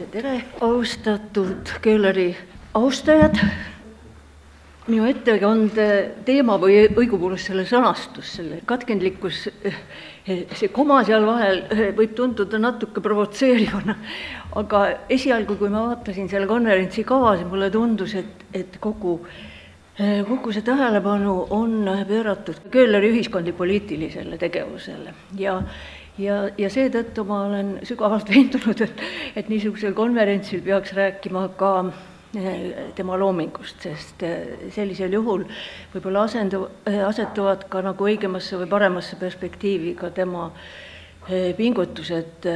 Tere, austatud Köhleri austajad. Minu ettekande teema või õigupoolest selle sõnastus, selle katkendlikkus, see koma seal vahel võib tunduda natuke provotseerivana, aga esialgu, kui ma vaatasin selle konverentsi kava, siis mulle tundus, et kogu see tähelepanu on pööratud Köhleri ühiskondlik-poliitilisele tegevusele ja seetõttu ma olen sügavalt veendunud, et niisugusel konverentsil peaks rääkima ka tema loomingust, sest sellisel juhul võib-olla asetuvad ka nagu õigemasse või paremasse perspektiivi ka tema pingutused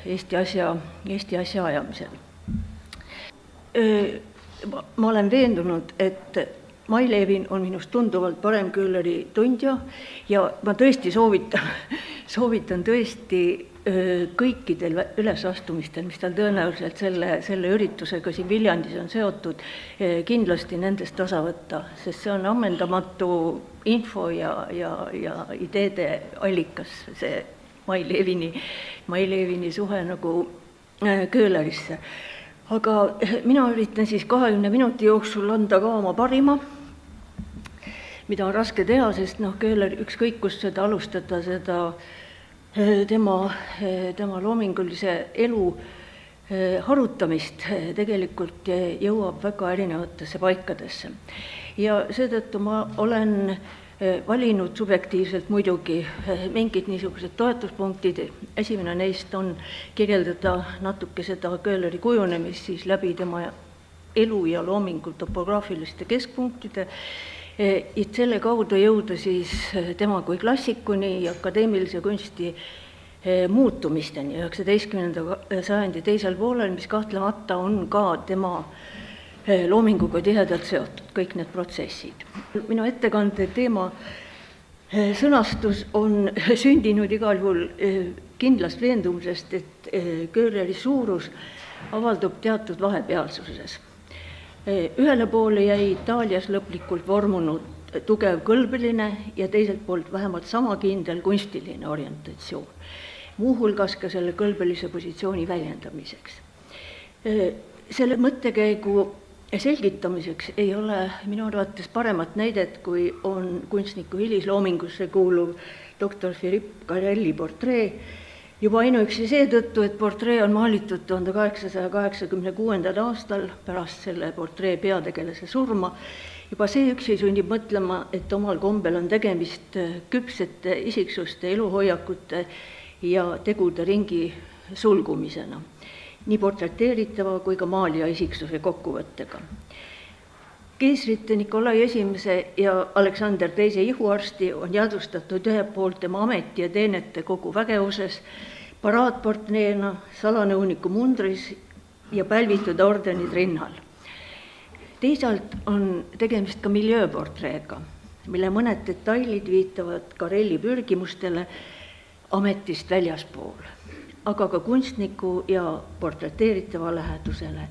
Eesti asja ajamisel. Ma olen veendunud, et Mai Levin on minust tunduvalt parem Köhleri tundja ja ma tõesti soovitan tõesti kõikidel ülesastumistel, mis tal tõenäoliselt selle üritusega siin Viljandis on seotud, kindlasti nendest osa võtta, sest see on ammendamatu info ja ideede allikas, see Mai Levini suhe nagu Köhlerisse. Aga mina üritan siis 20 minuti jooksul anda ka oma parima, mida on raske teha, sest Köhler ükskõik kust seda alustada, seda tema loomingulise elu harutamist tegelikult jõuab väga erinevatesse paikadesse. Ja seetõttu ma olen valinud subjektiivselt muidugi mingid niisugused toetuspunktid. Esimene neist on kirjeldada natuke seda Köhleri kujunemist siis läbi tema elu ja loomingu topograafiliste keskpunktide, et selle kaudu jõuda siis tema kui klassikuni ja akadeemilise kunsti muutumisteni 19. sajandi teisel poolel, mis kahtlemata on ka tema loominguga tihedalt seotud, kõik need protsessid. Minu ettekande teema sõnastus on sündinud igal juhul kindlast veendumusest, et Köhleri suurus avaldub teatud vahepealsuses. Ühele poole jäi Itaalias lõplikult vormunud tugev kõlbeline ja teiselt poolt vähemalt sama kindel kunstiline orientatsioon, muuhulgas ka selle kõlbelise positsiooni väljendamiseks. Selle mõttekäigu selgitamiseks ei ole minu arvates paremat näidet, kui on kunstniku hilisloomingusse kuuluv doktor Philippe Carrelli portree, juba ainuüksi seetõttu, et portree on maalitud 1886. aastal pärast selle portree peategelase surma. Juba see üksi sunnib mõtlema, et omal kombel on tegemist küpsete isiksuste eluhoiakute ja tegude ringi sulgumisena, nii portreteeritava kui ka maalija isiksuse kokkuvõttega. Keisrite Nikolai I ja Aleksander II ihuarsti on jäädvustatud ühelt poolt tema ameti ja teenete kogu vägevuses, paraadportreena, salanõuniku mundris ja pälvitud ordenid rinnal. Teisalt on tegemist ka miljööportreega, mille mõned detailid viitavad Carrelli pürgimustele ametist väljaspool, aga ka kunstniku ja portreteeritava lähedusele.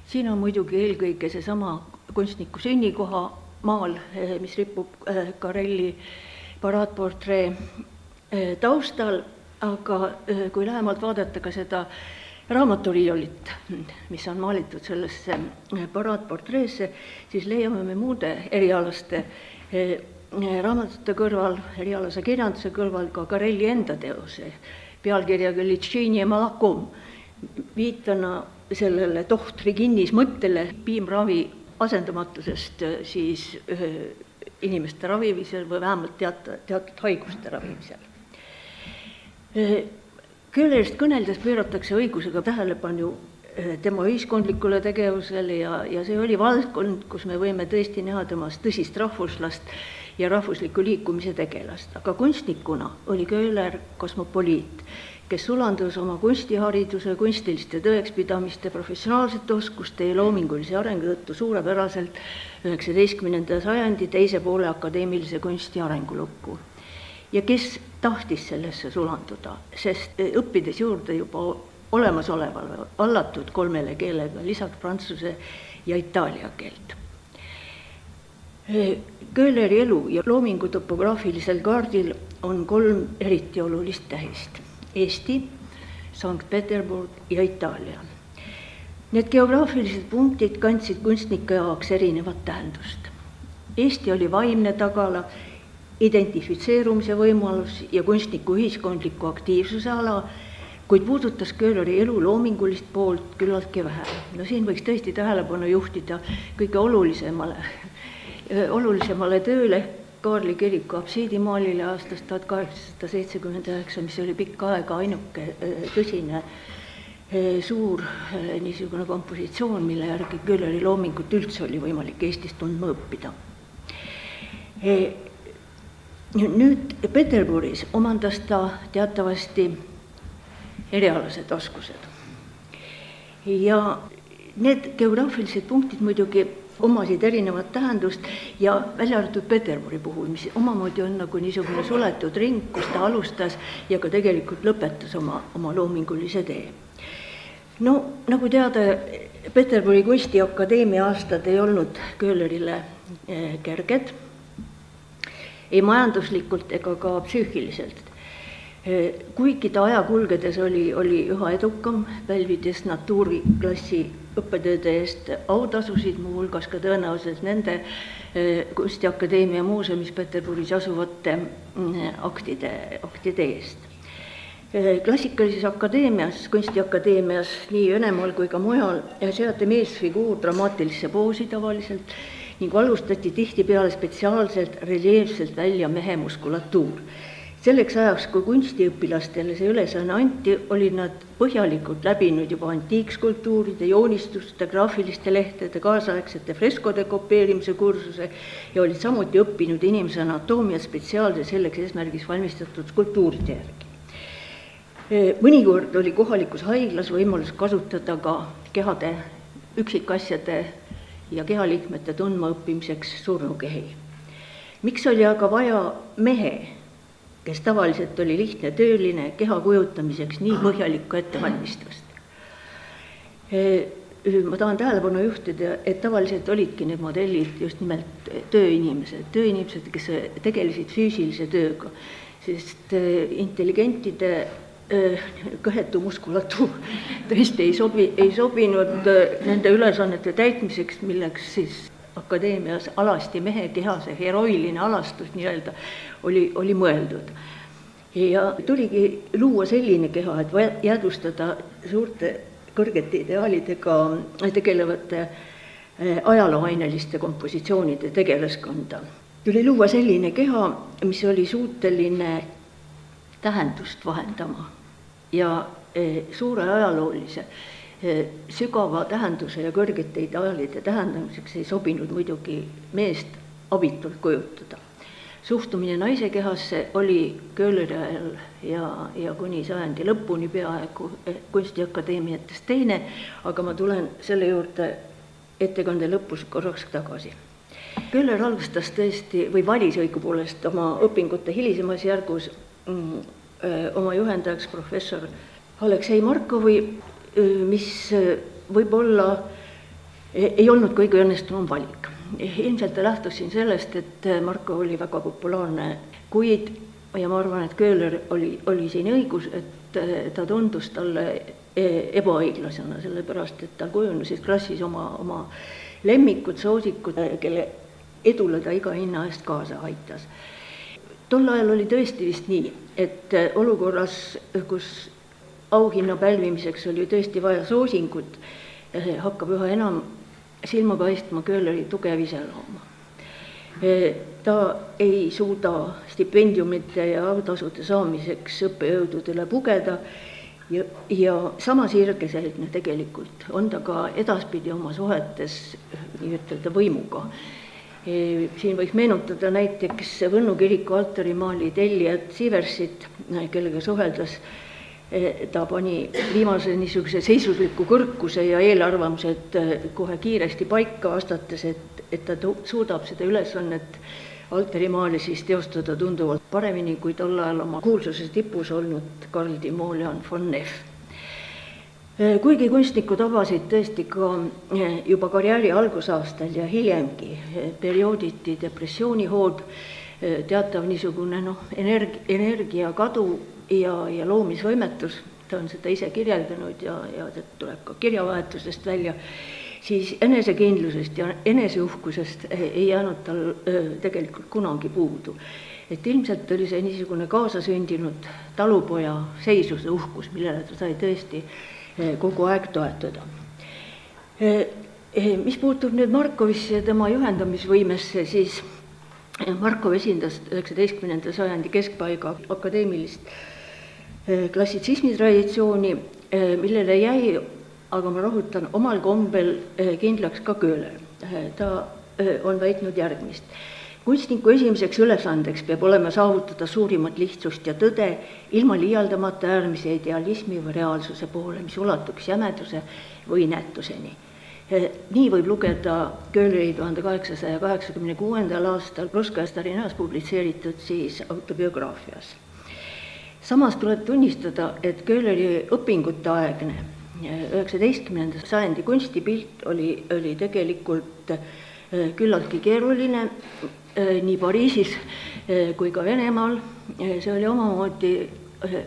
Siin on muidugi eelkõige seesama kunstniku sünnikoha maal, mis ripub Carrelli paraadportree taustal, aga kui lähemalt vaadata ka seda raamaturiiolit, mis on maalitud sellesse paraadportreesse, siis leiame me muude erialaste raamatute kõrval, erialase kirjanduse kõrval ka Carrelli enda teose, pealkirjaga Licini e Malakum, viitana sellele tohtri kinnismõttele piimravi asendamatusest siis inimeste ravimisel või vähemalt teatud haiguste ravimisel. Köhlerist kõneldes pööratakse õigusega tähelepanu tema ühiskondlikule tegevusele ja see oli valdkond, kus me võime tõesti näha temast tõsist rahvuslast ja rahvusliku liikumise tegelast, aga kunstnikuna oli Köhler kosmopoliit, kes sulandus oma kunstihariduse, kunstiliste tõekspidamiste, professionaalsete oskuste ja loomingulise arengu tõttu suurepäraselt 19. sajandi teise poole akadeemilise kunsti arengulukku. Ja kes tahtis sellesse sulanduda, sest õppides juurde juba olemasolevale vallatud kolmele keelega, lisaks prantsuse ja itaalia keelt. Köhleri elu ja loomingu topograafilisel kaardil on 3 eriti olulist tähist. Eesti, Sankt Peterburg ja Itaalia. Need geograafilised punktid kandsid kunstnike jaoks erinevat tähendust. Eesti oli vaimne tagala, identifitseerumise võimalus ja kunstniku ühiskondliku aktiivsuse ala, kuid puudutas Köhleri elu loomingulist poolt küllaltki vähe. No siin võiks tõesti tähelepanu juhtida kõige olulisemale tööle Kaarli kiriku apsiidimaalile aastast 1879, mis oli pikka aega ainuke tõsine suur niisugune kompositsioon, mille järgi Köhleri loomingut üldse oli võimalik Eestis tundma õppida. Nüüd Peterburis omandas ta teatavasti erialased oskused. Ja need geograafilised punktid muidugi omasid erinevat tähendust ja välja arvatud Peterburi puhul, mis omamoodi on nagu niisugune suletud ring, kus ta alustas ja ka tegelikult lõpetas oma loomingulise tee. No nagu teada, Peterburi kunstiakadeemia aastad ei olnud Köhlerile kerged, ei majanduslikult ega ka psüühiliselt. Kuigi ta aja kulgedes oli üha edukam, pälvides natuuriklassi õppetööde eest autasusid, muu hulgas ka tõenäoliselt nende kunstiakadeemia muuseumis Peterburis asuvate aktide eest. Klassikalises akadeemias, kunstiakadeemias nii Venemaal kui ka mujal seati meesfiguur dramaatilisse poosi tavaliselt ning alustati tihtipeale spetsiaalselt reljeefselt välja mehe muskulatuur. Selleks ajaks, kui kunstiõpilastele see ülesanne anti, olid nad põhjalikult läbinud juba antiikskulptuuride, joonistuste, graafiliste lehtede, kaasaegsete freskode kopeerimise kursuse ja olid samuti õppinud inimese anatoomia spetsiaalse selleks eesmärgis valmistatud skulptuuride järgi. Mõnikord oli kohalikus haiglas võimalus kasutada ka kehade, üksikasjade ja kehaliikmete tundma õppimiseks surnukehi. Miks oli aga vaja mehe, kes tavaliselt oli lihtne tööline, keha kujutamiseks nii põhjalikku ettevalmistust? Ma tahan tähelepanu juhtida, et tavaliselt olidki need modellid just nimelt tööinimesed, kes tegelesid füüsilise tööga, sest intelligentide kõhetu muskulatuur tõesti ei sobinud nende ülesannete täitmiseks, milleks siis akadeemias alasti mehe keha, see heroiline alastus nii-öelda oli mõeldud. Ja tuligi luua selline keha, et jäädvustada suurte kõrgete ideaalidega tegelevate ajalooaineliste kompositsioonide tegelaskonda. Tuli luua selline keha, mis oli suuteline tähendust vahendama ja suure ajaloolise sügava tähenduse ja kõrgete ideaalide tähendamiseks ei sobinud muidugi meest abitult kujutada. Suhtumine naise kehasse oli Köhleri ajal ja kuni sajandi lõpuni peaaegu kunstiakadeemiatest teine, aga ma tulen selle juurde ettekande lõpus korraks tagasi. Köhler alustas tõesti või valis õigupoolest oma õpingute hilisemas järgus oma juhendajaks professor Aleksei Markovi, mis võib-olla ei olnud kõige õnnestunum valik. Ilmselt ta lähtus siin sellest, et Markov oli väga populaarne, kuid ja ma arvan, et Köhler oli siin õigus, et ta tundus talle ebaõiglasena, sellepärast, et ta kujunesid klassis oma lemmikud, soosikud, kelle edule ta iga hinna eest kaasa aitas. Tol ajal oli tõesti vist nii, et olukorras, kus auhinna pälvimiseks oli tõesti vaja soosingut, hakkab üha enam silma paistma Köhleri tugev iseloom. Ta ei suuda stipendiumite ja autasude saamiseks õppejõududele pugeda ja sama sirgeselgne tegelikult on ta ka edaspidi oma suhetes nii-ütelda võimuga. Siin võiks meenutada näiteks Võnnu kiriku altarimaali tellijat Siversit, kellega suheldes ta pani viimase niisuguse seisusliku kõrkuse ja eelarvamused kohe kiiresti paika, vastates, et ta suudab seda ülesannet altarimaali siis teostada tunduvalt paremini kui tol ajal oma kuulsuse tipus olnud Carl Timoleon von Neff. Kuigi kunstniku tabasid tõesti ka juba karjääri algusaastal ja hiljemgi periooditi depressioonihood, teatav niisugune energia kadu ja loomisvõimetus, ta on seda ise kirjeldanud ja ta tuleb ka kirjavahetusest välja, siis enesekindlusest ja eneseuhkusest ei jäänud tal tegelikult kunagi puudu. Et ilmselt oli see niisugune kaasasündinud talupoja seisuse uhkus, millele ta sai tõesti kogu aeg toetada. Mis puutub nüüd Markovisse ja tema juhendamisvõimesse, siis Markov esindas 19. sajandi keskpaiga akadeemilist klassitsismi traditsiooni, millele jäi, aga ma rõhutan, omal kombel kindlaks ka Köhler. Ta on väitnud järgmist. Kunstniku esimeseks ülesandeks peab olema saavutada suurimat lihtsust ja tõde ilma liialdamata äärmise idealismi või reaalsuse poole, mis ulatuks jämeduse või inetuseni. Nii võib lugeda Köhleri 1886. aastal Pruskaja Starinas publitseeritud siis autobiograafias. Samas tuleb tunnistada, et Köhleri õpingute aegne 19. sajandi kunstipilt oli tegelikult küllaltki keeruline nii Pariisis kui ka Venemaal. See oli omamoodi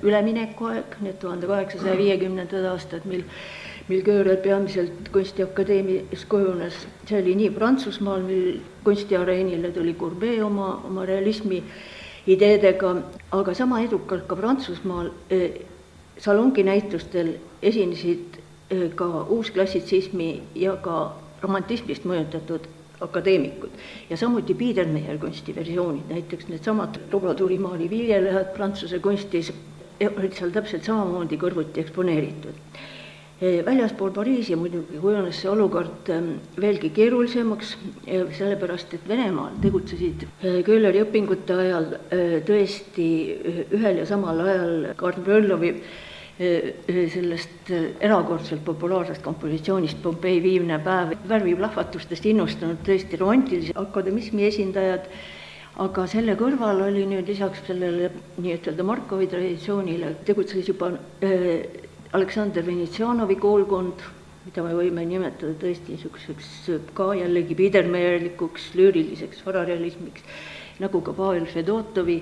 üleminekuaeg, need 1850. aastad, mil Köhler peamiselt kunstiakadeemias kujunes. See oli nii Prantsusmaal, mil kunstiareenile tuli Courbet oma realismi ideedega, aga sama edukalt ka Prantsusmaal salonginäitustel esinesid ka uusklassitsismi ja ka romantismist mõjutatud akadeemikud ja samuti Biedermeier kunstiversioonid, näiteks need samad Troubadouri-Maali viljelehad Prantsuse kunstis olid seal täpselt samamoodi kõrvuti eksponeeritud. Väljaspool Pariisi muidugi kujunes see olukord veelgi keerulisemaks, sellepärast et Venemaal tegutsesid Köhleri õpingute ajal tõesti ühel ja samal ajal Karl Brõlovi sellest erakordselt populaarsest kompositsioonist Pompei viimne päev värviplahvatustest innustanud tõesti romantilise akademismi esindajad, aga selle kõrval oli nüüd lisaks sellele nii-ütelda Markovi traditsioonile tegutses juba Aleksander Venitsjanovi koolkond, mida me võime nimetada tõesti niisuguseks ka jällegi biedermeierlikuks lüüriliseks vararealismiks, nagu ka Pavel Fedotovi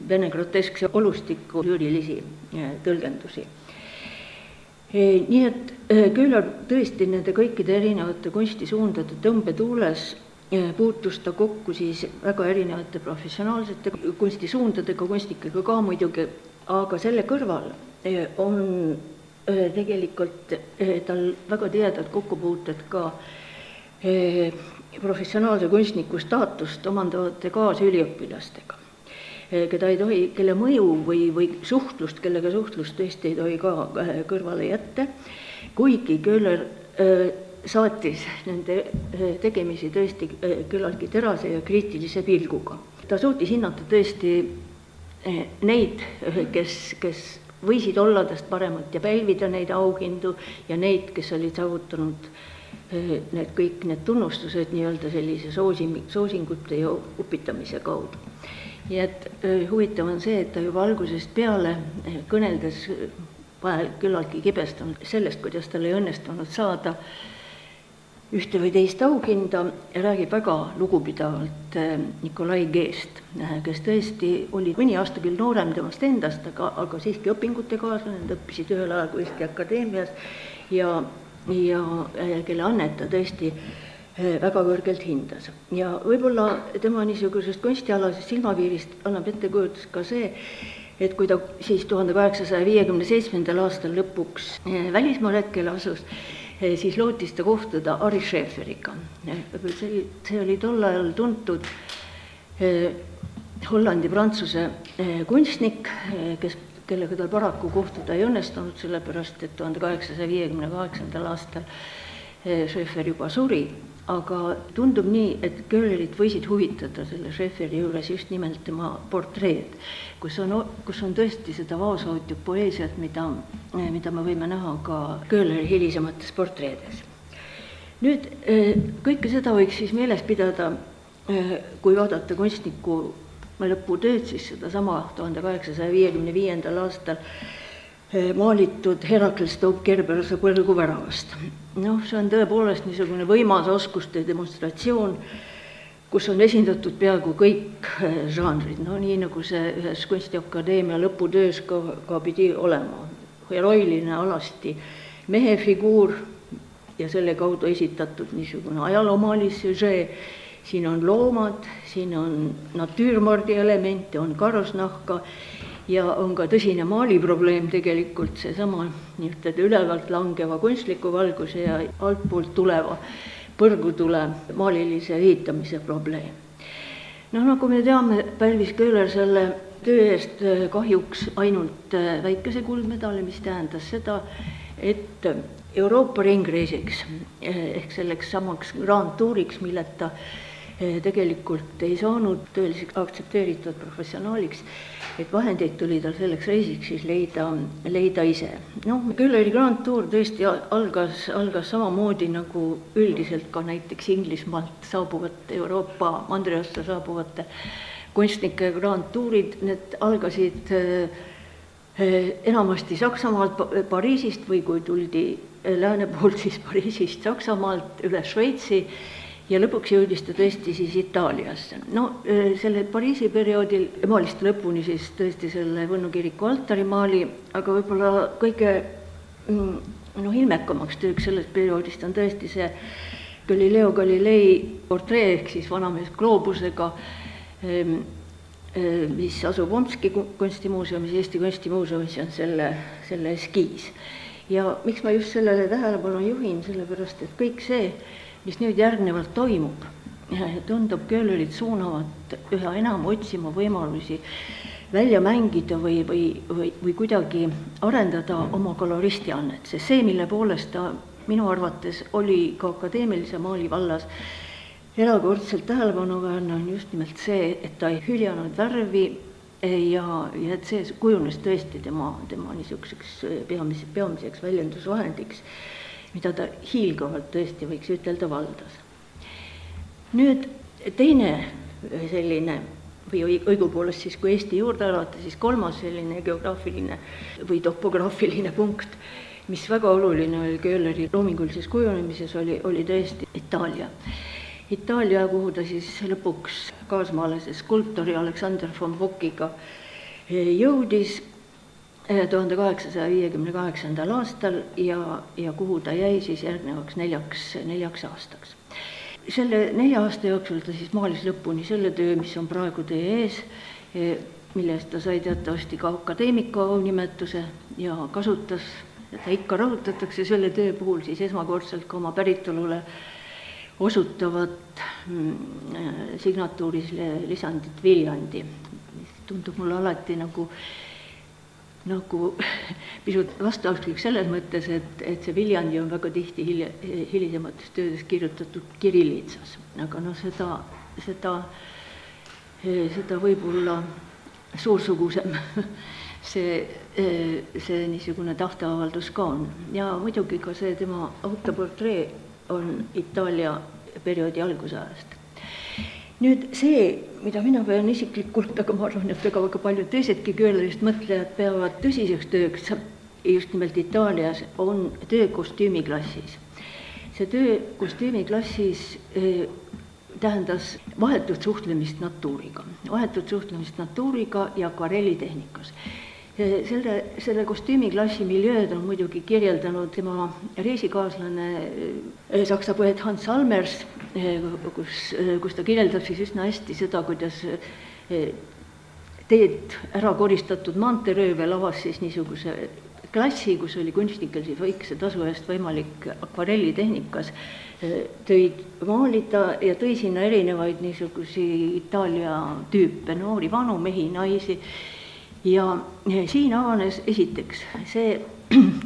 vene groteskse olustiku lüürilisi tõlgendusi. Nii et Köhler tõesti nende kõikide erinevate kunstisuundade tõmbetuules puutus ta kokku siis väga erinevate professionaalsete kunstisuundadega, kunstnikega ka muidugi, aga selle kõrval on tegelikult tal väga tihedad kokkupuuted ka professionaalse kunstniku staatust omandavate kaasüliõpilastega, kelle mõju või suhtlust, kellega suhtlust tõesti ei tohi ka kõrvale jätta, kuigi Köhler saatis nende tegemisi tõesti küllaltki terase ja kriitilise pilguga. Ta suutis hinnata tõesti neid, kes võisid olla tast paremat ja pälvida neid auhindu ja neid, kes olid saavutanud kõik need tunnustused nii-öelda sellise soosingute ja upitamise kaudu. Nii et huvitav on see, et ta juba algusest peale kõneldes vahel küllaltki kibestanud sellest, kuidas tal ei õnnestunud saada ühte või teist auhinda, räägib väga lugupidavalt Nikolai G-st, kes tõesti oli mõni aasta küll noorem temast endast, aga siiski õpingute kaaslane, nad õppisid ühel ajal kunstiakadeemias ja kelle annet ta tõesti väga kõrgelt hindas. Ja võib-olla tema niisugusest kunstialasest silmapiirist annab ettekujutust ka see, et kui ta siis 1857. aastal lõpuks välismaaretkele asus, siis lootis ta kohtuda Ari Schäferiga. See oli tol ajal tuntud Hollandi-Prantsuse kunstnik, kellega tal paraku kohtuda ei õnnestunud, sellepärast et 1858. aastal Schäfer juba suri, aga tundub nii, et Köhlerit võisid huvitada selle Schäferi juures just nimelt tema portreed, kus on tõesti seda vaoshoitud poeesiat, mida me võime näha ka Köhleri hilisemates portreedes. Nüüd kõike seda võiks siis meeles pidada, kui vaadata kunstniku lõputööd, siis seda sama 1855. aastal maalitud Herakles toob Kerberase põrgu väravast. See on tõepoolest niisugune võimas oskuste demonstratsioon, kus on esindatud peaaegu kõik žanrid, nii nagu see ühes kunstiakadeemia lõputöös ka pidi olema. heroiline alasti mehe figuur ja selle kaudu esitatud niisugune ajaloomaalis süžee. Siin on loomad, siin on natüürmordi elemente, on karusnahka ja on ka tõsine maaliprobleem tegelikult, seesama nii-ütelda ülevalt langeva kunstliku valguse ja altpoolt tuleva põrgutule maalilise ehitamise probleem. Nagu me teame, pälvis Köhler selle töö eest kahjuks ainult väikese kuldmedali, mis tähendas seda, et Euroopa ringreisiks ehk selleks samaks Grand Touriks, milleta tegelikult ei saanud tõeliseks aktsepteeritud professionaaliks, et vahendeid tuli tal selleks reisiks siis leida ise. Köhleri Grand Tour tõesti algas samamoodi nagu üldiselt ka näiteks Inglismaalt saabuvate, Euroopa mandriossa saabuvate kunstnike Grand Tourid, need algasid enamasti Saksamaalt, Pariisist või kui tuldi lääne poolt, siis Pariisist, Saksamaalt üle Šveitsi ja lõpuks jõudis ta tõesti siis Itaaliasse. Selle Pariisi perioodil maalis ta lõpuni siis tõesti selle Võnnu kiriku altarimaali, aga võib-olla kõige ilmekamaks tööks sellest perioodist on tõesti see Galileo Galilei portree ehk siis vanamees gloobusega, mis asub Omski kunstimuuseumis, Eesti kunstimuuseumis on selle eskiis. Ja miks ma just sellele tähelepanu juhin, sellepärast, et kõik see, mis nüüd järgnevalt toimub, tundub Köhlerit suunavat üha enam otsima võimalusi välja mängida või kuidagi arendada oma koloristiannet, sest see, mille poolest ta minu arvates oli ka akadeemilise maali vallas erakordselt tähelepanuväärne, on just nimelt see, et ta ei hüljanud värvi ja et see kujunes tõesti tema niisuguseks peamiseks väljendusvahendiks, mida ta hiilgavalt tõesti võiks ütelda valdas. Nüüd teine selline, või õigupoolest siis kui Eesti juurde arvata, siis kolmas selline geograafiline või topograafiline punkt, mis väga oluline oli Köhleri loomingulises kujunemises, oli tõesti Itaalia. Itaalia, kuhu ta siis lõpuks kaasmaalase skulptori Alexander von Bockiga jõudis 1858. aastal ja kuhu ta jäi siis järgnevaks neljaks aastaks. Selle 4 aasta jooksul ta siis maalis lõpuni selle töö, mis on praegu teie ees, mille eest ta sai teatavasti ka akadeemiku aunimetuse ja kasutas, ta ikka rõhutatakse selle töö puhul siis esmakordselt ka oma päritolule osutavat signatuuris lisandit Viljandi. Tundub mulle alati nagu pisut vastausklik selles mõttes, et see Viljandi on väga tihti hilisemates töödes kirjutatud kirillitsas. Aga seda võib-olla suursugusem see niisugune tahteavaldus ka on. Ja muidugi ka see tema autoportree on Itaalia perioodi algusajast. Nüüd see, mida mina pean isiklikult, aga ma arvan, et väga paljud teisedki Köhlerist mõtlejad peavad tõsiseks tööks just nimelt Itaalias, on töö kostüümiklassis. See töö kostüümiklassis tähendas vahetut suhtlemist natuuriga ja akvarellitehnikas. Selle kostüümiklassi miljööd on muidugi kirjeldanud tema reisikaaslane saksa poeet Hans Almers, kus ta kirjeldab siis üsna hästi seda, kuidas teed ära koristatud maanteeröövel avas siis niisuguse klassi, kus oli kunstnikel siis väikese tasu eest võimalik akvarellitehnikas töid maalida ja tõi sinna erinevaid niisugusi Itaalia tüüpe, noori, vanu mehi, naisi. Ja siin avanes esiteks see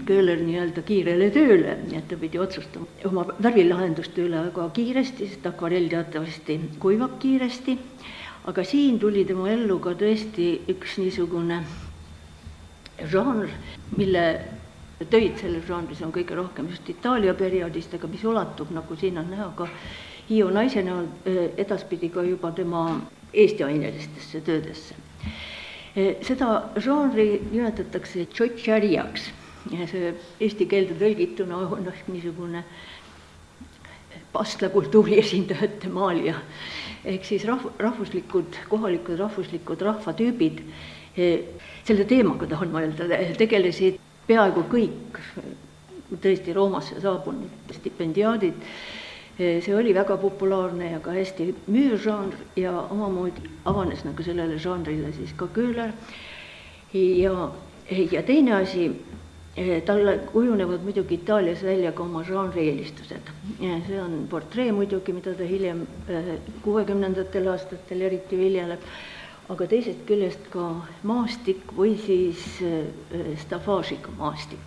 Köhler nii-öelda kiirele tööle, et ta pidi otsustama oma värvilahenduste üle väga kiiresti, sest akvarell teatavasti kuivab kiiresti, aga siin tuli tema ellu ka tõesti üks niisugune žanr, mille töid selles žanris on kõige rohkem just Itaalia perioodist, aga mis ulatub, nagu siin on näha ka Hiiu naise näol, edaspidi ka juba tema Eesti ainelistesse töödesse. Seda žanri nimetatakse tšotšariaks ja see eesti keelde tõlgituna on niisugune pastlakultuuri esindajate maalija ehk siis kohalikud rahvuslikud rahvatüübid. Selle teemaga tahan mõelda, tegelesid peaaegu kõik tõesti Roomasse saabunud stipendiaadid, see oli väga populaarne ja ka hästi müüv žanr ja omamoodi avanes nagu sellele žanrile siis ka Köhler. Ja teine asi, talle kujunevad muidugi Itaalias välja ka oma žanri eelistused. See on portree muidugi, mida ta hiljem 60. aastatel eriti viljeleb, aga teisest küljest ka maastik või siis stafaažiga maastik.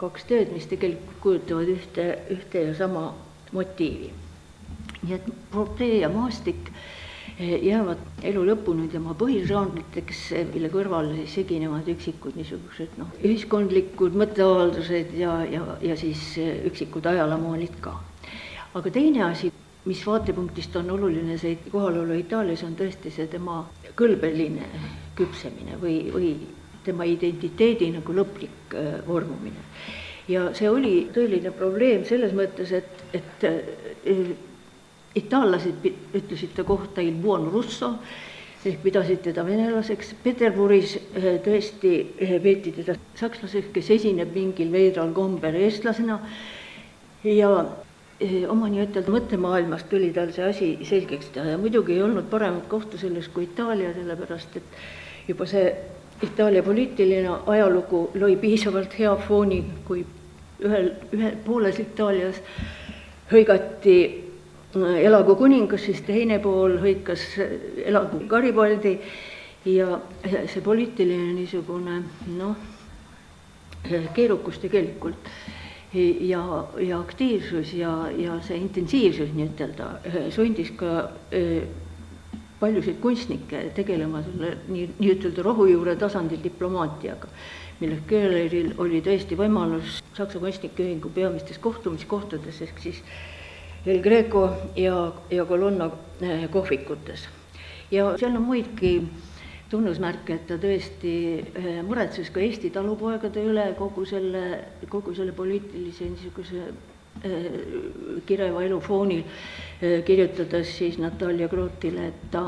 Kaks tööd, mis tegelikult kujutavad ühte ja sama motiivi. Nii et portree ja maastik jäävad elu lõpuni tema põhižanriteks, mille kõrval siis seginevad üksikud niisugused ühiskondlikud mõtteavaldused ja siis üksikud ajaloomaalid ka. Aga teine asi, mis vaatepunktist on oluline see kohalolu Itaalias, on tõesti see tema kõlbeline küpsemine või tema identiteedi nagu lõplik vormumine. Ja see oli tõeline probleem selles mõttes, et itaallased ütlesid ta kohta il buon russo, ehk pidasid teda venelaseks. Peterburis tõesti peeti teda sakslaseks, kes esineb mingil veidral kombel eestlasena ja oma nii-ütelda mõttemaailmast tuli tal see asi selgeks teha ja muidugi ei olnud paremat kohta selles kui Itaalia, sellepärast et juba see Itaalia poliitiline ajalugu lõi piisavalt hea fooni, kui ühel pooles Itaalias hõigati elagu kuningas, siis teine pool hõikas elagu Garibaldi ja see poliitiline niisugune keerukus tegelikult ja aktiivsus ja see intensiivsus nii-ütelda sundis ka paljusid kunstnikke tegelema selle nii-ütelda rohujuure tasandil diplomaatiaga, mille Köhleril oli tõesti võimalus Saksa kunstnike ühingu peamistes kohtumiskohtades ehk siis El Greco ja Colonna kohvikutes. Ja seal on muidki tunnusmärke, et ta tõesti muretses ka Eesti talupoegade üle kogu selle poliitilise niisuguse kireva elu foonil, kirjutades siis Natalja Grotile, et ta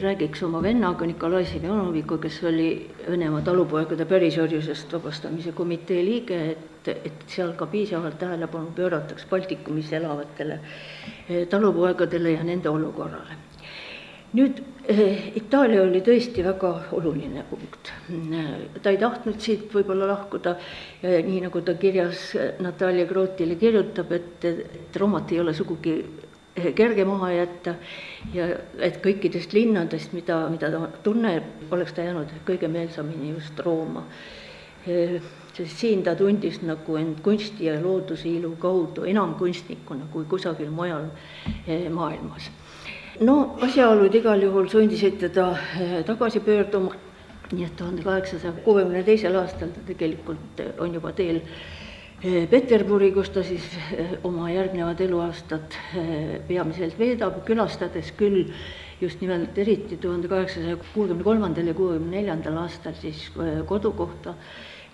räägiks oma vennaga Nikolai Semjonovikuga, kes oli Venemaa talupoegade pärisorjusest vabastamise komitee liige, et seal ka piisavalt tähelepanu pöörataks Baltikumis elavatele talupoegadele ja nende olukorrale. Nüüd Itaalia oli tõesti väga oluline punkt. Ta ei tahtnud siit võib-olla lahkuda, nii nagu ta kirjas Natalja Grotile kirjutab, et Roomat ei ole sugugi kerge maha jätta ja et kõikidest linnadest, mida ta tunneb, oleks ta jäänud kõige meelsamini just Rooma. Sest siin ta tundis nagu end kunsti ja looduse ilu kaudu enam kunstnikuna kui kusagil mujal maailmas. Asjaolud igal juhul sundisid teda tagasi pöörduma, nii et 1862. aastal ta tegelikult on juba teel Peterburi, kus ta siis oma järgnevad eluaastad peamiselt veedab, külastades küll just nimelt eriti 1863. ja 1864. aastal siis kodukohta,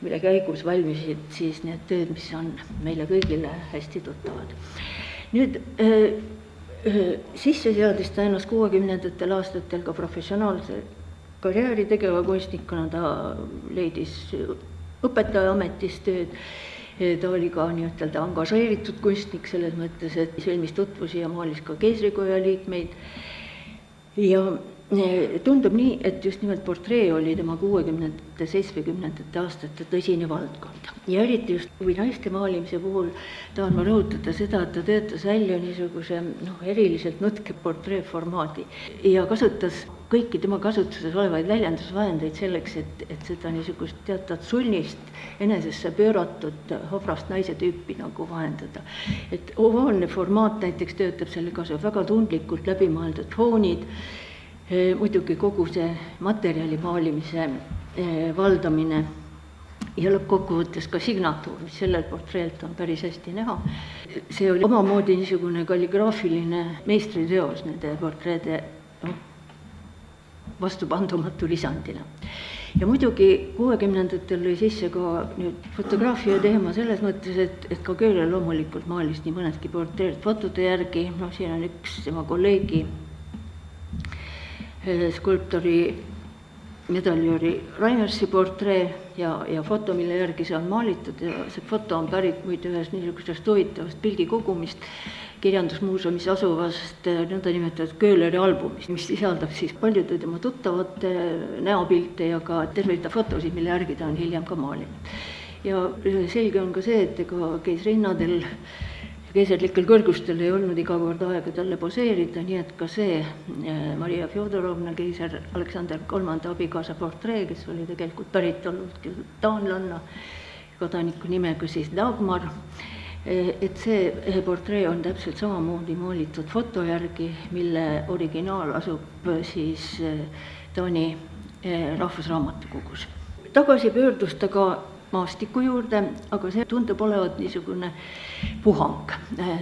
mille käigus valmisid siis need tööd, mis on meile kõigile hästi tuttavad. Nüüd sisse seadis ta ennast 60. aastatel ka professionaalse karjääri tegeva kunstnikuna, ta leidis õpetaja ametis tööd, ta oli ka nii-ütelda angažeeritud kunstnik selles mõttes, et sõlmis tutvusi ja maalis ka keisrikoja liikmeid ja tundub nii, et just nimelt portree oli tema 60. 70. aastate tõsine valdkond. Ja eriti just kui naiste maalimise puhul tahan ma rõhutada seda, et ta töötas välja niisuguse eriliselt nutke portree formaadi ja kasutas kõiki tema kasutuses olevaid väljendusvahendeid selleks, et seda niisugust teatud sunnist enesesse pööratud hobrast naise tüüpi nagu vahendada. Et ovaalne formaat näiteks töötab selle kasu väga tundlikult läbimõeldud foonid, muidugi kogu see materjali maalimise valdamine ja lõppkokkuvõttes ka signatuur, mis sellel portreelt on päris hästi näha. See oli omamoodi niisugune kalligraafiline meistriteos nende portreede vastupandumatu lisandina. Ja muidugi 60-ndatel lõi sisse ka nüüd fotograafia teema selles mõttes, et ka Köhler loomulikult maalis nii mõnedki portreed fotode järgi, siin on üks tema kolleegi skulptori medaljööri Raimersi portree ja foto, mille järgi see on maalitud ja see foto on pärit muide ühest niisugusest huvitavast pildikogumist Kirjandusmuuseumis asuvast nõndanimetatud Köhleri albumist, mis sisaldab siis paljude tema tuttavate näopilte ja ka terve rida fotosid, mille järgi ta on hiljem ka maalinud. Ja selge on ka see, et ega keisrinnadel keiserlikel kõrgustel ei olnud iga kord aega talle poseerida, nii et ka see Maria Fjodorovna keiser Aleksander III abikaasa portree, kes oli tegelikult päritolult taanlanna kodaniku nimega siis Dagmar, et see portree on täpselt samamoodi maalitud foto järgi, mille originaal asub siis Taani rahvusraamatukogus. Tagasi pöördus ta ka maastiku juurde, aga see tundub olevat niisugune puhang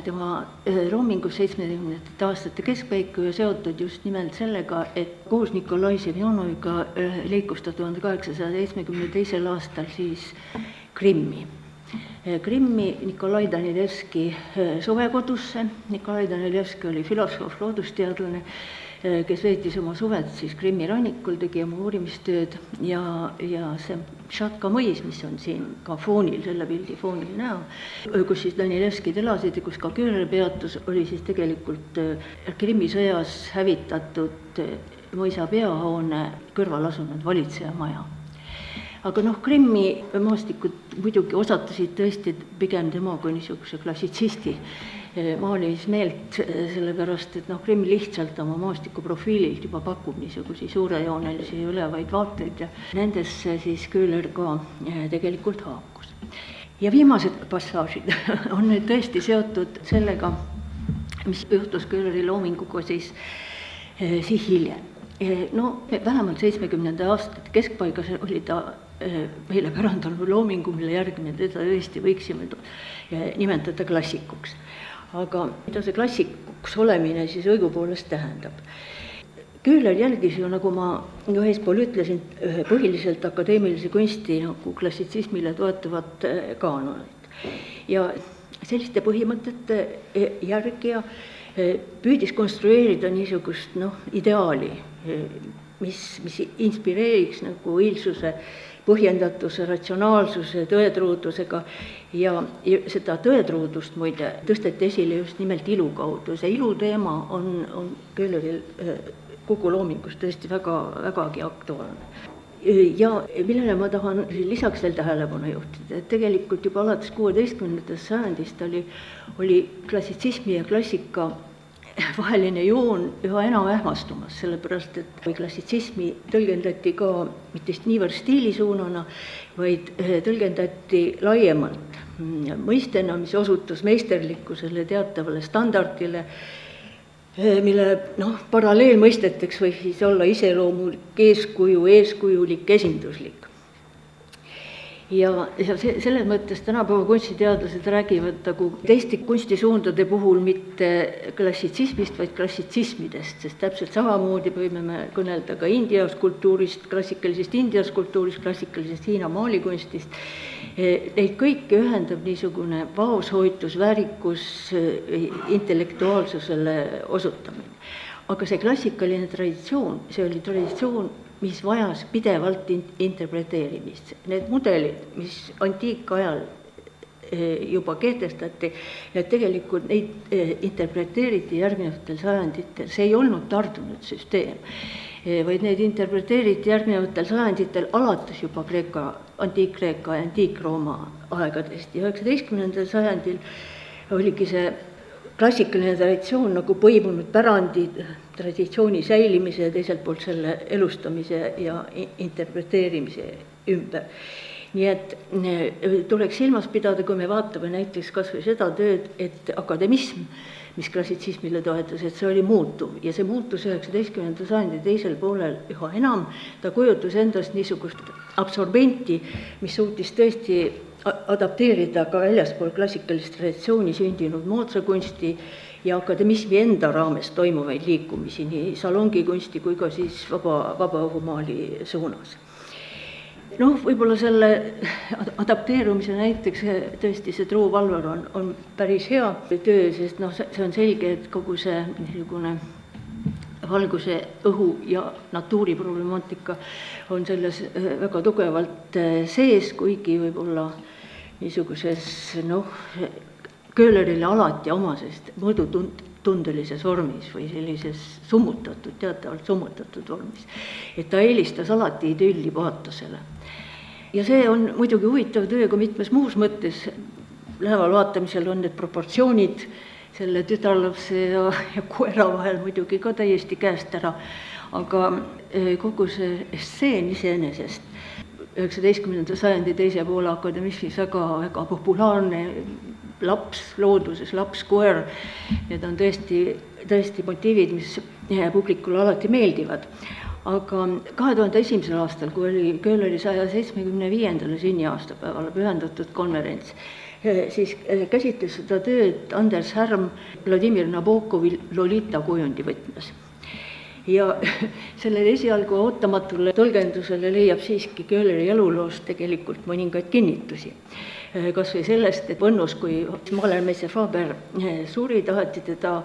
tema loomingus 70. aastate keskpaiku ja seotud just nimelt sellega, et koos Nikolai Semjonoviga liikus ta 1872. aastal siis Krimmi Nikolai Danilevski suvekodusse. Nikolai Danilevski oli filosoof, loodusteadlane, kes veetis oma suved siis Krimmi rannikul, tegi oma uurimistööd ja see Šatka mõis, mis on siin ka foonil, selle pildi foonil näha, kus siis Danilevskid elasid ja kus ka Köhler peatus, oli siis tegelikult Krimmi sõjas hävitatud mõisa peahoone kõrval asunud valitseja maja. Aga Krimmi maastikud muidugi osatasid tõesti pigem tema kui niisuguse klassitsisti maalimismeelt, sellepärast, et Krimm lihtsalt oma maastiku profiililt juba pakub niisugusi suurejoonelisi ülevaid vaateid ja nendesse siis Köhler ka tegelikult haakus. Ja viimased passaažid on nüüd tõesti seotud sellega, mis juhtus Köhleri loominguga siis hiljem. Vähemalt 70. aastate keskpaigas oli ta meile pärandanud loomingu, mille järgi me teda tõesti võiksime nimetada klassikuks. Aga mida see klassikuks olemine siis õigupoolest tähendab? Köhler jälgis ju, nagu ma eespool ütlesin, põhiliselt akadeemilise kunsti nagu klassitsismile toetuvat kaanonit. Ja selliste põhimõtete järgi püüdis konstrueerida niisugust ideaali, mis inspireeriks nagu õilsuse, põhjendatuse, ratsionaalsuse, tõetruudusega ja seda tõetruudust muide tõsteti esile just nimelt ilu kaudu. See ilu teema on Köhleril kogu loomingus tõesti vägagi aktuaalne. Ja millele ma tahan lisaks veel tähelepanu juhtida, et tegelikult juba alates 16. sajandist oli klassitsismi ja klassika vaheline joon üha enam ähmastumas, sellepärast, et klassitsismi tõlgendati ka mitte niivõrd stiilisuunana, vaid tõlgendati laiemalt mõistena, mis osutus meisterlikkusele, teatavale standardile, mille paralleelmõisteteks võib siis olla iseloomulik eeskuju, eeskujulik, esinduslik. Ja selles mõttes tänapäeva kunstiteadlased räägivad nagu teiste kunstisuundade puhul mitte klassitsismist, vaid klassitsismidest, sest täpselt samamoodi võime me kõnelda ka India skulptuurist, klassikalisest India skulptuurist, klassikalisest Hiina maalikunstist. Neid kõiki ühendab niisugune vaoshoitus, väärikus, intellektuaalsusele osutamine. Aga see klassikaline traditsioon, see oli traditsioon, mis vajas pidevalt interpreteerimist. Need mudelid, mis antiikajal juba kehtestati, ja tegelikult neid interpreteeriti järgnevatel sajanditel. See ei olnud tardunud süsteem, vaid neid interpreteeriti järgnevatel sajanditel alates juba antiik-Kreeka ja antiik-Rooma aegadest. Ja 19. sajandil oligi see klassikaline traditsioon nagu põimunud pärandi traditsiooni säilimise ja teiselt poolt selle elustamise ja interpreteerimise ümber. Nii et tuleks silmas pidada, kui me vaatame näiteks kas või seda tööd, et akademism, mis klassitsismile toetas, et see oli muutuv ja see muutus 19. sajandi teisel poolel üha enam. Ta kujutas endast niisugust absorbenti, mis suutis tõesti adapteerida ka väljaspool klassikalist traditsiooni sündinud moodsakunsti ja akademismi enda raames toimuvaid liikumisi nii salongikunsti kui ka siis vabaõhumaali suunas. Võib-olla selle adapteerumise näiteks tõesti see Truu Valvar on päris hea töö, sest see on selge, et kogu see niisugune valguse, õhu ja natuuri problemaatika on selles väga tugevalt sees, kuigi võib-olla niisuguses Köhlerile alati omasest mõõdutundelises vormis või sellises teatavalt summutatud vormis. Et ta eelistas alati idülli paatosele. Ja see on muidugi huvitav töö ka mitmes muus mõttes. Läheval vaatamisel on need proportsioonid selle tütarlapse ja koera vahel muidugi ka täiesti käest ära, aga kogu see stseen iseenesest 19. sajandi teise poole akademismis väga populaarne looduses, koer, need on tõesti motiivid, mis publikule alati meeldivad. Aga 2001. aastal, kui oli Köhleri 175. sünniaastapäevale pühendatud konverents, siis käsitles seda tööd Anders Härm Vladimir Nabokovi Lolita kujundi võtmes. Ja sellele esialgu ootamatule tõlgendusele leiab siiski Köhleri eluloost tegelikult mõningaid kinnitusi. Kas või sellest, et Võnnus, kui Malermeister Faber suri, taheti teda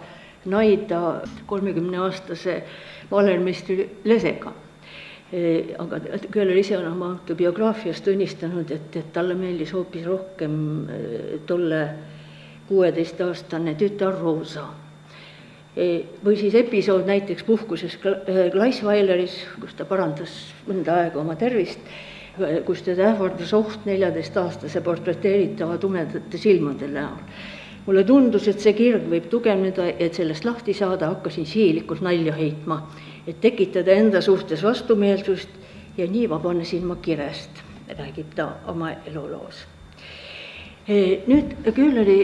naida 30-aastase Malermeistri lesega. Aga Köhler ise on oma autobiograafias tunnistanud, et talle meeldis hoopis rohkem tolle 16-aastane tütar Rosa. Või siis episood näiteks puhkuses Gleisweileris, kus ta parandas mõnda aega oma tervist, kus teda ähvardas oht 14-aastase portreteeritava tumedate silmade näol. Mulle tundus, et see kirg võib tugevneda, et sellest lahti saada, hakkasin sihilikult nalja heitma, et tekitada enda suhtes vastumeelsust ja nii vabanesin ma kirest, räägib ta oma eluloos. Nüüd Köhleri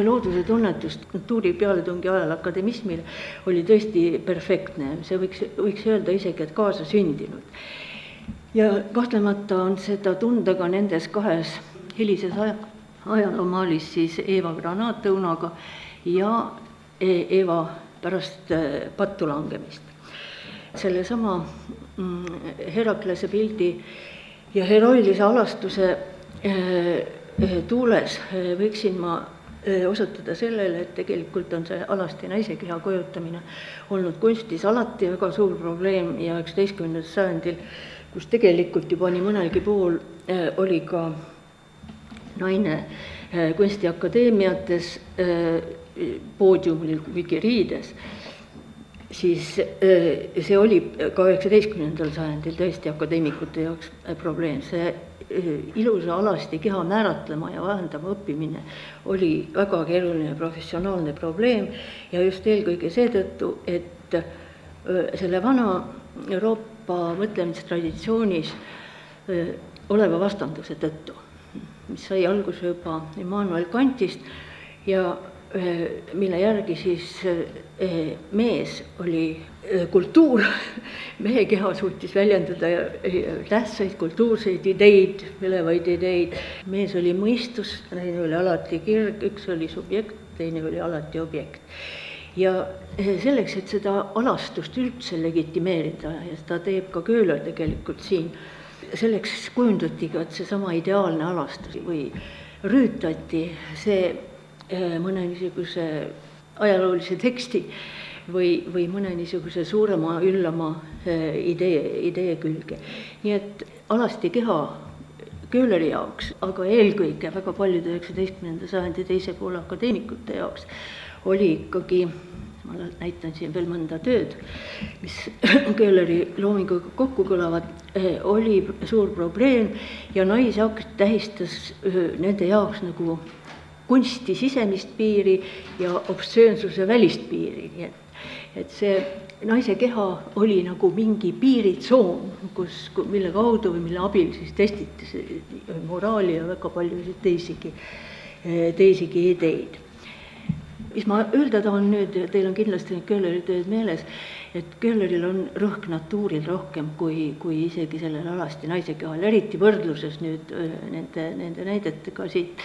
looduse tunnetust natuuri pealetungi ajal akademismil oli tõesti perfektne, see võiks öelda isegi, et kaasa sündinud. Ja kahtlemata on seda tunda ka nendes kahes hilises ajalomaalis siis Eva granaatõunaga ja Eva pärast pattu langemist. Sellesama Heraklase pildi ja heroilise alastuse tuules võiksin ma osutada sellele, et tegelikult on see alasti naisekeha kujutamine olnud kunstis alati väga suur probleem ja 19. sajandil, kus tegelikult juba nii mõnelgi pool oli ka naine kunstiakadeemiates poodiumil kuigi riides, siis see oli ka 19. sajandil tõesti akadeemikute jaoks probleem. See ilusa alasti keha määratlema ja vahendama õppimine oli väga keeruline professionaalne probleem ja just eelkõige seetõttu, et selle vana Euroopa mõtlemistraditsioonis oleva vastanduse tõttu, mis sai alguse juba Immanuel Kantist ja mille järgi siis mees oli kultuur, mehe keha suutis väljendada tähtsaid kultuurseid ideid, ülevaid ideid. Mees oli mõistus, teine oli alati kirg, üks oli subjekt, teine oli alati objekt. Ja selleks, et seda alastust üldse legitimeerida, ja seda teeb ka Köhler tegelikult siin, selleks kujundati ka seesama ideaalne alastus või rüütati see mõne niisuguse ajaloolise teksti või mõne niisuguse suurema üllama idee külge. Nii et alasti keha Köhleri jaoks, aga eelkõige väga paljude 19. sajandi teise poole akadeemikute jaoks oli ikkagi, ma näitan siin veel mõnda tööd, mis Köhleri loominguga kokku kõlavad, oli suur probleem ja naisakt tähistas nende jaoks nagu kunsti sisemist piiri ja obstsöönsuse välist piiri. Nii et see naise keha oli nagu mingi piiritsoon, mille kaudu või mille abil siis testiti moraali ja väga paljusid teisigi ideid. Mis ma öelda tahan nüüd, teil on kindlasti Köhleri tööd meeles, et Köhleril on rõhk natuuril rohkem kui isegi sellel alasti naise kehal, eriti võrdluses nüüd nende näidetega siit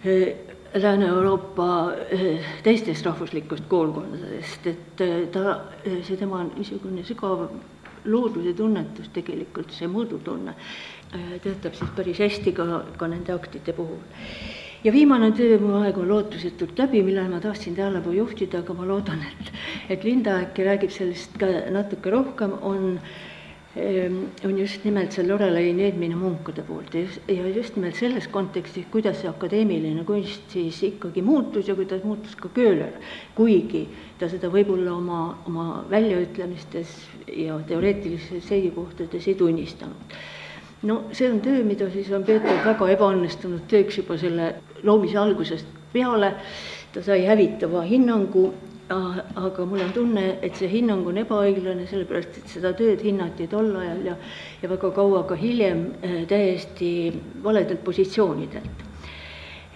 Lääne-Euroopa teistest rahvuslikust koolkondadest, et see tema niisugune sügav looduse tunnetus tegelikult, see mõõdutunne, töötab siis päris hästi ka nende aktide puhul. Ja viimane töö, mu aeg on lootusetult läbi, millele ma tahtsin tähelepanu juhtida, aga ma loodan, et Linda äkki räägib sellest ka natuke rohkem, on just nimelt see Lorelei Needmine munkade poolt ja just nimelt selles kontekstis, kuidas see akadeemiline kunst siis ikkagi muutus ja kuidas muutus ka Köhler, kuigi ta seda võib-olla oma väljaütlemistes ja teoreetilistes seisukohtades ei tunnistanud. No see on töö, mida siis on peetud väga ebaõnnestunud tööks juba selle loomise algusest peale, ta sai hävitava hinnangu, aga mul on tunne, et see hinnang on ebaõiglane, sellepärast, et seda tööd hinnati tol ajal ja väga kaua ka hiljem täiesti valedelt positsioonidelt.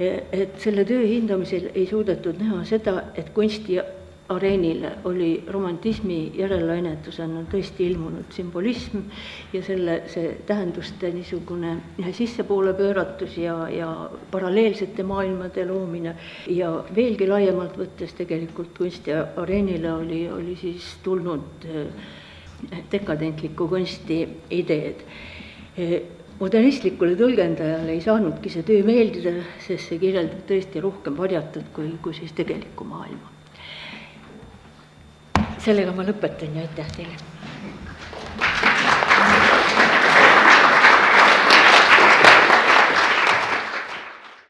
Et selle töö hindamisel ei suudetud näha seda, et kunstiareenile oli romantismi järellainetusena tõesti ilmunud sümbolism ja see tähenduste niisugune sissepoole pööratus ja paralleelsete maailmade loomine ja veelgi laiemalt võttes tegelikult kunstiareenile oli siis tulnud dekadentliku kunsti ideed. Modernistlikule tõlgendajale ei saanudki see töö meeldida, sest see kirjeldab tõesti rohkem varjatud kui siis tegelikku maailma. Sellega ma lõpetan ja aitäh teile.